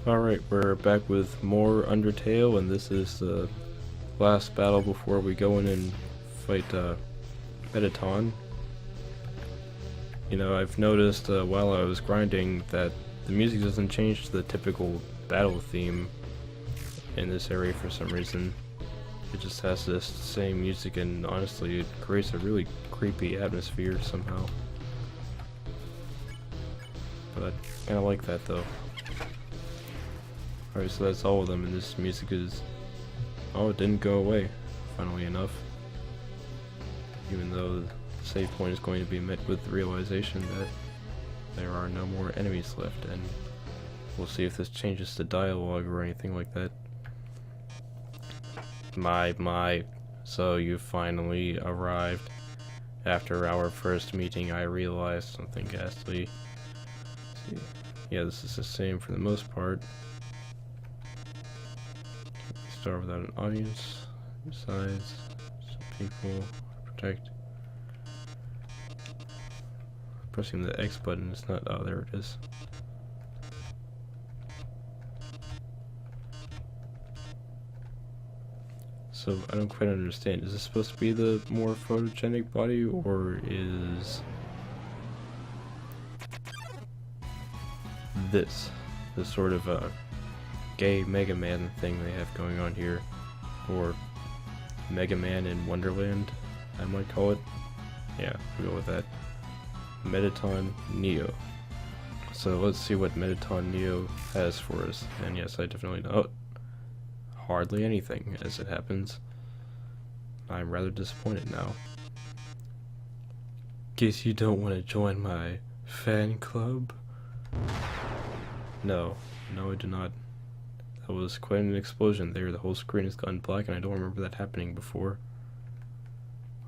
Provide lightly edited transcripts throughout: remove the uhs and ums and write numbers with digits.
Alright, we're back with more Undertale, and this is the last battle before we go in and fight Mettaton. You know, I've noticed while I was grinding that the music doesn't change to the typical battle theme in this area for some reason. It just has this same music, and honestly it creates a really creepy atmosphere somehow. But I kinda like that though. Alright, so that's all of them, and this music is... oh, it didn't go away, funnily enough. Even though the save point is going to be met with the realization that there are no more enemies left, and we'll see if this changes the dialogue or anything like that. So you finally arrived. After our first meeting, I realized something ghastly. Yeah, this is the same for the most part. Start without an audience. Besides, some people protect. Pressing the X button is not. Oh, there it is. So I don't quite understand. Is this supposed to be the more photogenic body, or is this the sort of gay Mega Man thing they have going on here, or Mega Man in Wonderland, I might call it. Yeah, we'll go with that. Mettaton Neo. So let's see what Mettaton Neo has for us. And yes, I definitely know hardly anything, as it happens. I'm rather disappointed now. Guess you don't want to join my fan club? No, I do not. That was quite an explosion there. The whole screen has gone black, and I don't remember that happening before.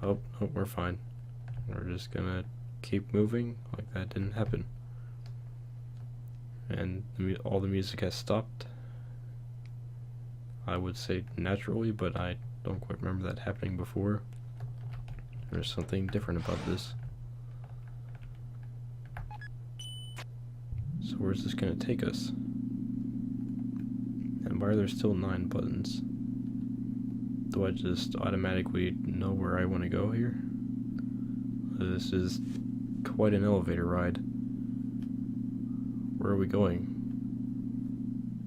Oh, we're fine. We're just gonna keep moving like that didn't happen. And all the music has stopped. I would say naturally, but I don't quite remember that happening before. There's something different about this. So where's this gonna take us? And why are there still 9 buttons? Do I just automatically know where I want to go here? This is quite an elevator ride. Where are we going?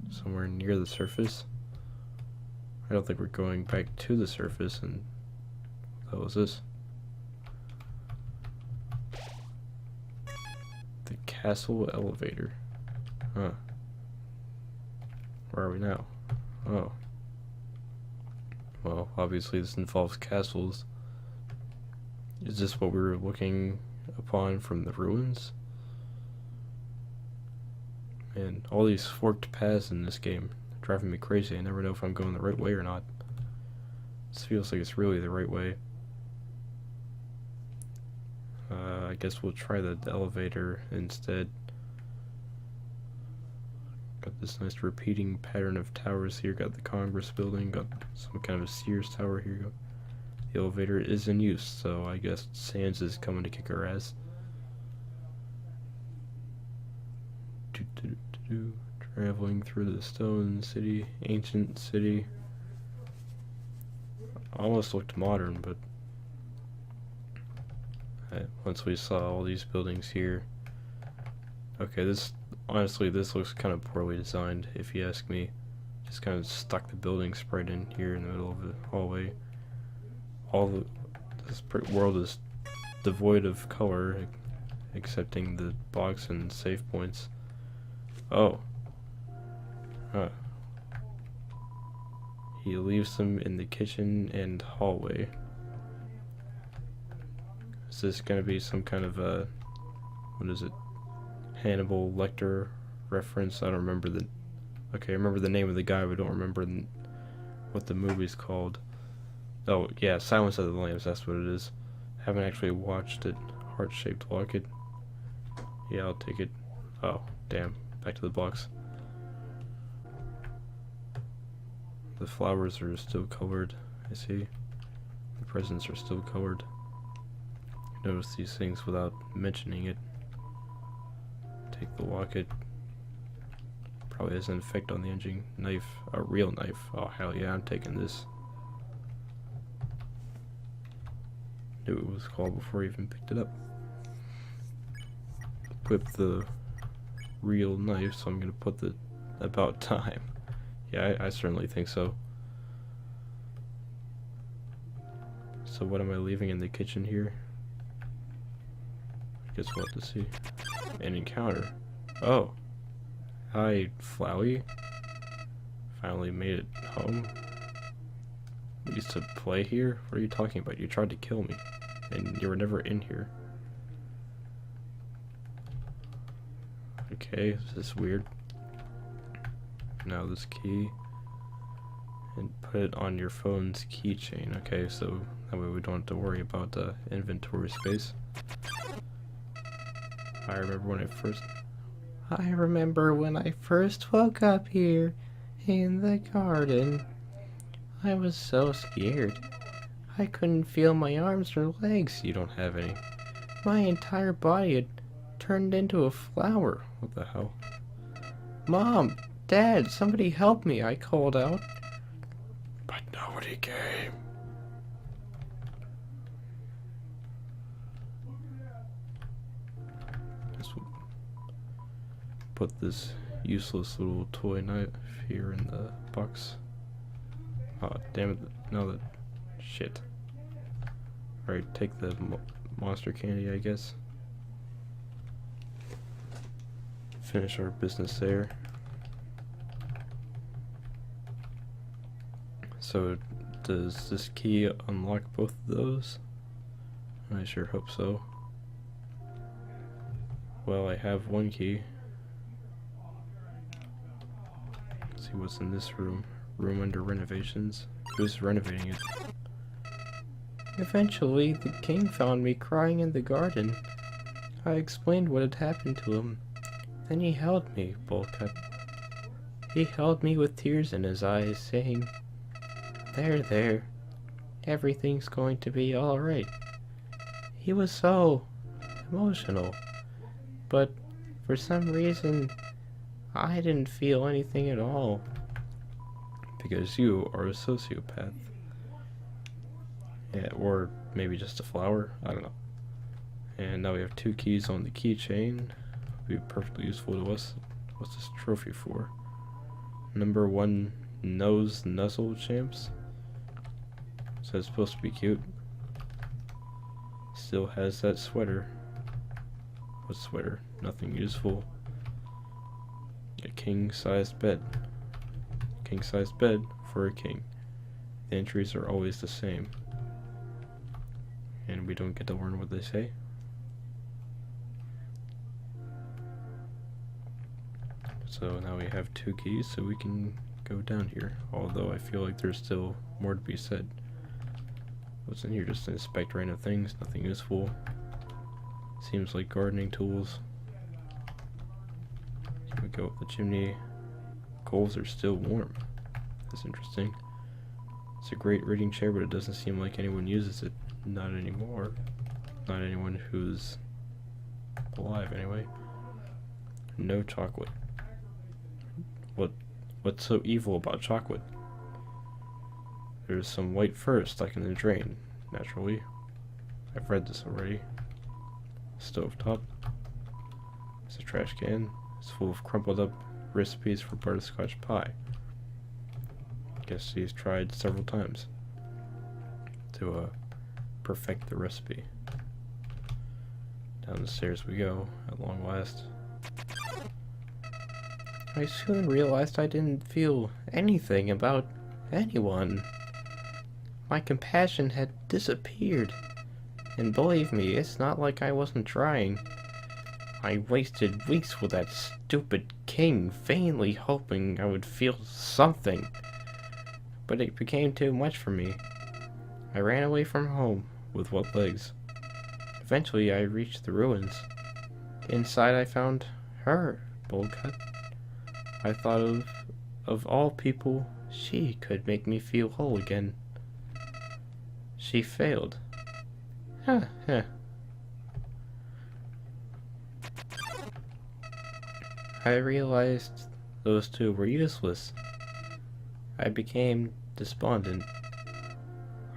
Somewhere near the surface? I don't think we're going back to the surface, and what was this? The castle elevator. Huh. Where are we now? Oh. Well, obviously this involves castles. Is this what we were looking upon from the ruins? And all these forked paths in this game are driving me crazy. I never know if I'm going the right way or not. This feels like it's really the right way. I guess we'll try the elevator instead. Got this nice repeating pattern of towers here. Got the Congress building. Got some kind of a Sears tower here. The elevator is in use, so I guess Sans is coming to kick our ass. Traveling through the stone city, ancient city. Almost looked modern, but once we saw all these buildings here. Okay, honestly, this looks kind of poorly designed, if you ask me. Just kind of stuck the building spread in here in the middle of the hallway. This world is devoid of color, excepting the box and save points. Oh. Huh. He leaves them in the kitchen and hallway. Is this gonna be some kind of a... what is it? Hannibal Lecter reference? I don't remember the... okay, I remember the name of the guy, but I don't remember what the movie's called. Oh, yeah, Silence of the Lambs, that's what it is. Haven't actually watched it. Heart-shaped locket. Yeah, I'll take it. Oh, damn. Back to the box. The flowers are still colored, I see. The presents are still colored. I notice these things without mentioning it. Take the locket. Probably has an effect on the engine. Knife, a real knife. Oh hell yeah, I'm taking this. Knew it was called before I even picked it up. Equip the real knife, so I'm gonna put the about time. Yeah, I certainly think so. So what am I leaving in the kitchen here? I guess we'll have to see. An encounter. Oh. Hi, Flowey. Finally made it home. We used to play here? What are you talking about? You tried to kill me. And you were never in here. Okay, this is weird. Now this key. And put it on your phone's keychain. Okay, so that way we don't have to worry about inventory space. I remember when I first woke up here in the garden. I was so scared. I couldn't feel my arms or legs. You don't have any. My entire body had turned into a flower. What the hell? Mom! Dad! Somebody help me! I called out. But nobody came. Guess we'll put this useless little toy knife here in the box. Oh, damn it. No, that shit. Alright, take the monster candy, I guess. Finish our business there. So, does this key unlock both of those? I sure hope so. Well, I have one key. Let's see what's in this room. Room under renovations. Who's renovating it? Eventually, the king found me crying in the garden. I explained what had happened to him. Then he held me, Bullcut. He held me with tears in his eyes, saying, "There, there. Everything's going to be all right." He was so emotional. But for some reason, I didn't feel anything at all. Because you are a sociopath. Yeah, or maybe just a flower. I don't know. And now we have 2 keys on the keychain. Be perfectly useful to us. What's this trophy for? Number 1 nose nuzzle champs. So it's supposed to be cute. Still has that sweater. What sweater? Nothing useful. A king-sized bed. King-sized bed for a king. The entries are always the same. And we don't get to learn what they say. So now we have 2 keys, so we can go down here. Although I feel like there's still more to be said. What's in here? Just inspect random things, nothing useful. Seems like gardening tools. Here we go up the chimney. Coals are still warm. That's interesting. It's a great reading chair, but it doesn't seem like anyone uses it. Not anymore. Not anyone who's alive, anyway. No chocolate. What's so evil about chocolate? There's some white fur stuck in the drain, naturally. I've read this already. Stovetop. It's a trash can. It's full of crumpled up recipes for butterscotch pie. Guess he's tried several times to perfect the recipe. Down the stairs we go, at long last. I soon realized I didn't feel anything about anyone. My compassion had disappeared. And believe me, it's not like I wasn't trying. I wasted weeks with that stupid king, vainly hoping I would feel something. But it became too much for me. I ran away from home, with what legs. Eventually I reached the ruins. Inside I found her, Bullcut. I thought of all people, she could make me feel whole again. She failed. Huh. I realized those two were useless. I became despondent.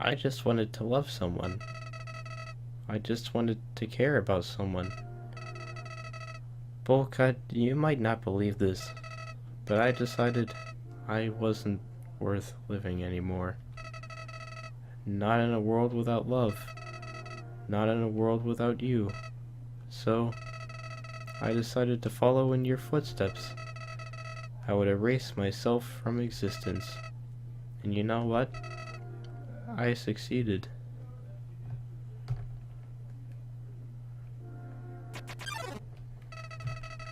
I just wanted to love someone. I just wanted to care about someone. Bullcut, you might not believe this, but I decided I wasn't worth living anymore. Not in a world without love. Not in a world without you. So, I decided to follow in your footsteps. I would erase myself from existence. And you know what? I succeeded.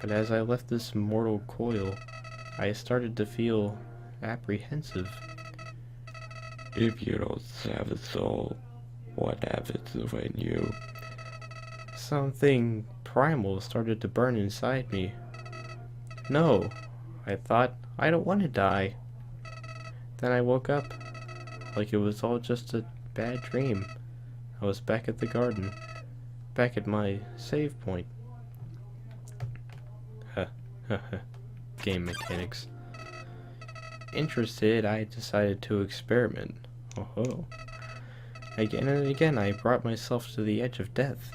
But as I left this mortal coil, I started to feel apprehensive. If you don't have a soul, what happens when you... Something primal started to burn inside me. No, I thought, I don't want to die. Then I woke up, like it was all just a bad dream. I was back at the garden, back at my save point. Game mechanics. Interested, I decided to experiment. Oh. Again and again, I brought myself to the edge of death.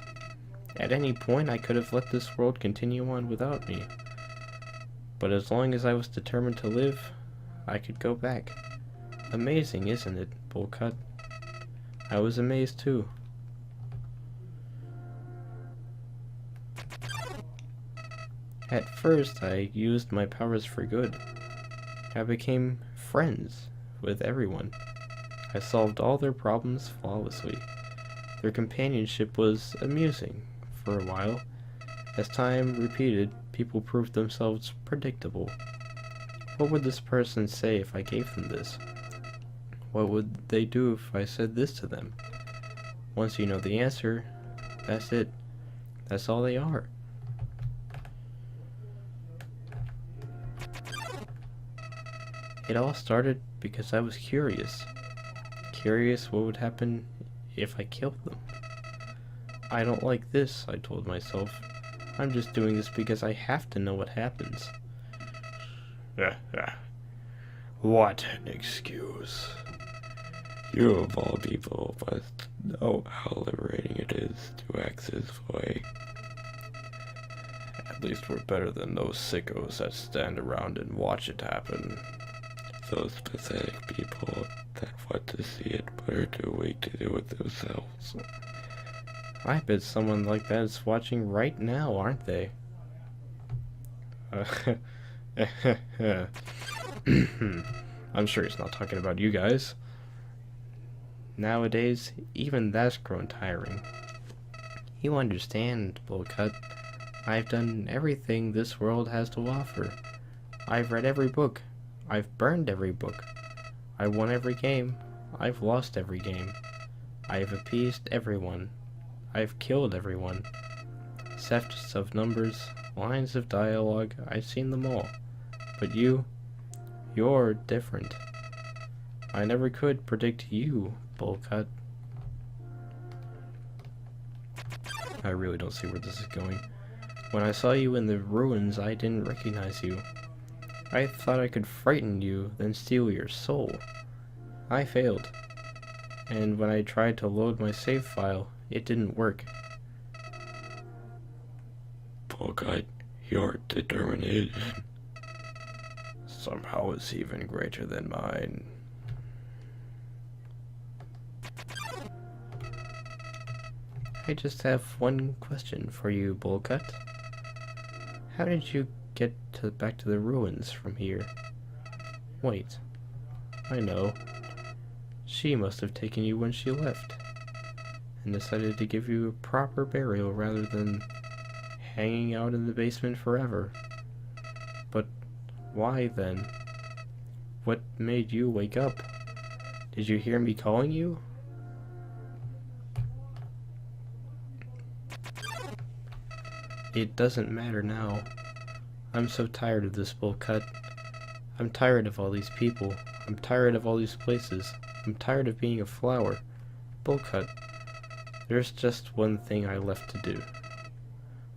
At any point, I could have let this world continue on without me. But as long as I was determined to live, I could go back. Amazing, isn't it, Bullcut? I was amazed too. At first, I used my powers for good. I became friends with everyone. I solved all their problems flawlessly. Their companionship was amusing for a while. As time repeated, people proved themselves predictable. What would this person say if I gave them this? What would they do if I said this to them? Once you know the answer, that's it. That's all they are. It all started because I was curious. Curious what would happen if I killed them. I don't like this, I told myself. I'm just doing this because I have to know what happens. What an excuse. You of all people must know how liberating it is to act this way. At least we're better than those sickos that stand around and watch it happen. Those pathetic people that want to see it but are too weak to do it themselves. I bet someone like that is watching right now, aren't they? I'm sure he's not talking about you guys. Nowadays, even that's grown tiring. You understand, Bullcut. I've done everything this world has to offer. I've read every book. I've burned every book. I won every game. I've lost every game. I've appeased everyone. I've killed everyone. Sets of numbers, lines of dialogue, I've seen them all. But you're different. I never could predict you, Bullcut. I really don't see where this is going. When I saw you in the ruins, I didn't recognize you. I thought I could frighten you, then steal your soul. I failed. And when I tried to load my save file, it didn't work. Bullcut, your determination somehow is even greater than mine. I just have one question for you, Bullcut. How did you get back to the ruins from here? Wait, I know. She must have taken you when she left, and decided to give you a proper burial rather than hanging out in the basement forever. But why then? What made you wake up? Did you hear me calling you? It doesn't matter now. I'm so tired of this Bullcut. I'm tired of all these people. I'm tired of all these places. I'm tired of being a flower. Bullcut, there's just one thing I left to do.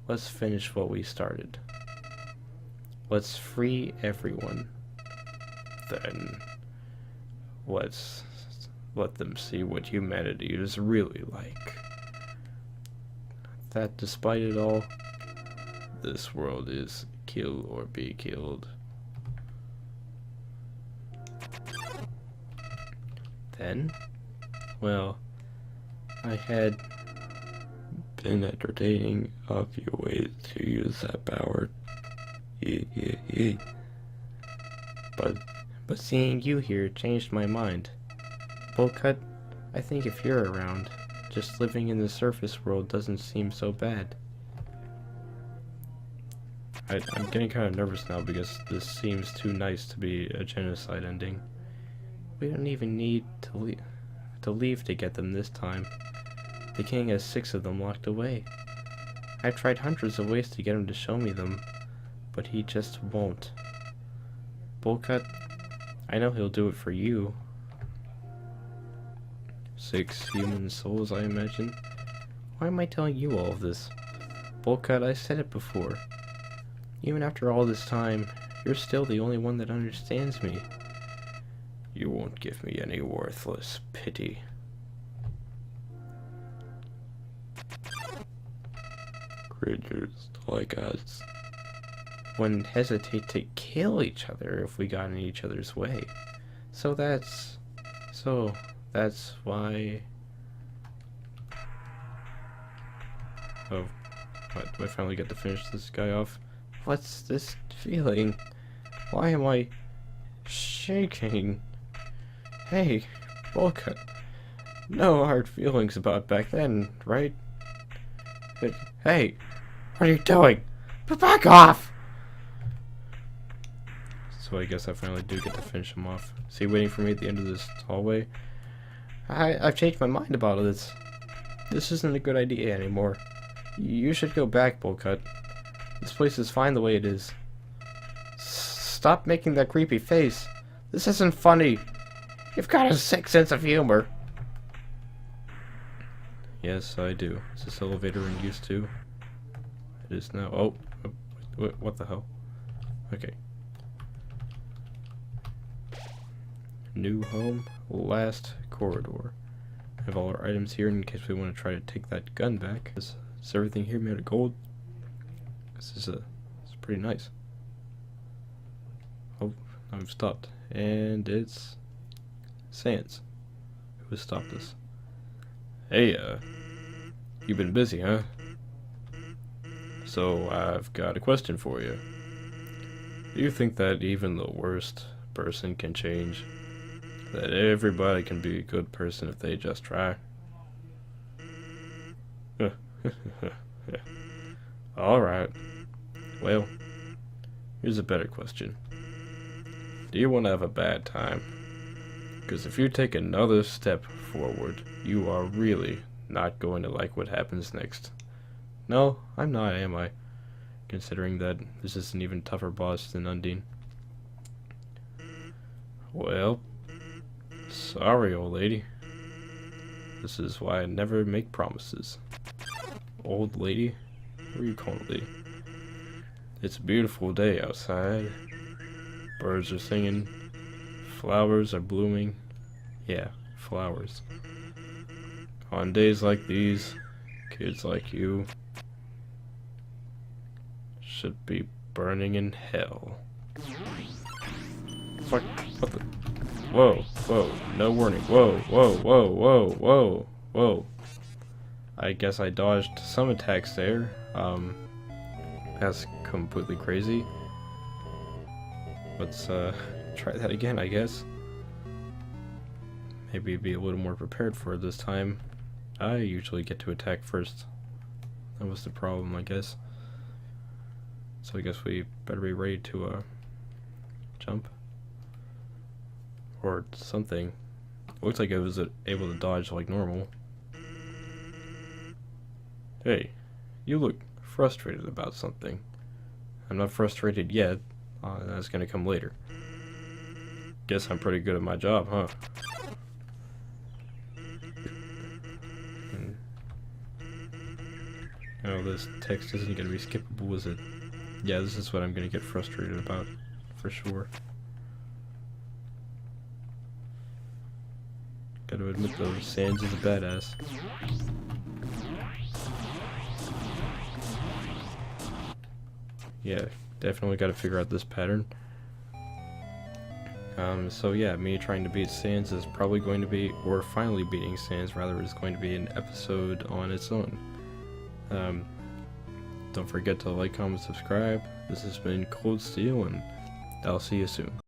Let's finish what we started. Let's free everyone. Then let's let them see what humanity is really like. That despite it all, this world is kill or be killed. Then, well, I had been entertaining a few ways to use that power. But seeing you here changed my mind. Bullcut, I think if you're around, just living in the surface world doesn't seem so bad. I'm getting kind of nervous now because this seems too nice to be a genocide ending. We don't even need to leave to get them this time. The king has 6 of them locked away. I've tried hundreds of ways to get him to show me them, but he just won't. Bullcut, I know he'll do it for you. 6 human souls, I imagine. Why am I telling you all of this? Bullcut, I said it before. Even after all this time, you're still the only one that understands me. You won't give me any worthless pity. Creatures like us wouldn't hesitate to kill each other if we got in each other's way. So that's why... Oh, what, do I finally get to finish this guy off? What's this feeling? Why am I shaking? Hey, Bullcut. No hard feelings about back then, right? But, hey, what are you doing? Back off! So I guess I finally do get to finish him off. Is he waiting for me at the end of this hallway? I've changed my mind about this. This isn't a good idea anymore. You should go back, Bullcut. This place is fine the way it is. Stop making that creepy face. This isn't funny. You've got a sick sense of humor. Yes, I do. Is this elevator in use too? It is now. Oh, what the hell? Okay. New home, last corridor. I have all our items here in case we want to try to take that gun back. Is everything here made of gold? It's pretty nice. Oh, I've stopped. And it's Sans. Who has stopped us? Hey, you've been busy, huh? So, I've got a question for you. Do you think that even the worst person can change? That everybody can be a good person if they just try? Alright. Well, here's a better question. Do you want to have a bad time? Because if you take another step forward, you are really not going to like what happens next. No, I'm not, am I? Considering that this is an even tougher boss than Undine. Well, sorry, old lady. This is why I never make promises. Old lady? What are you calling a lady? It's a beautiful day outside. Birds are singing. Flowers are blooming. Yeah, flowers. On days like these, kids like you should be burning in hell. What the? Whoa, whoa, no warning. Whoa, whoa, whoa, whoa, whoa, whoa. I guess I dodged some attacks there. That's completely crazy. Let's try that again, I guess. Maybe be a little more prepared for it this time. I usually get to attack first. That was the problem, I guess. So I guess we better be ready to jump. Or something. Looks like I was able to dodge like normal. Hey, you look frustrated about something. I'm not frustrated yet. That's gonna come later. Guess I'm pretty good at my job, huh? Oh, this text isn't gonna be skippable, is it? Yeah, this is what I'm gonna get frustrated about, for sure. Gotta admit though, Sans is a badass. Yeah, definitely gotta figure out this pattern. So yeah, me trying to beat Sans is probably going to be, or finally beating Sans rather, is going to be an episode on its own. Don't forget to like, comment, subscribe. This has been Coldsteel, and I'll see you soon.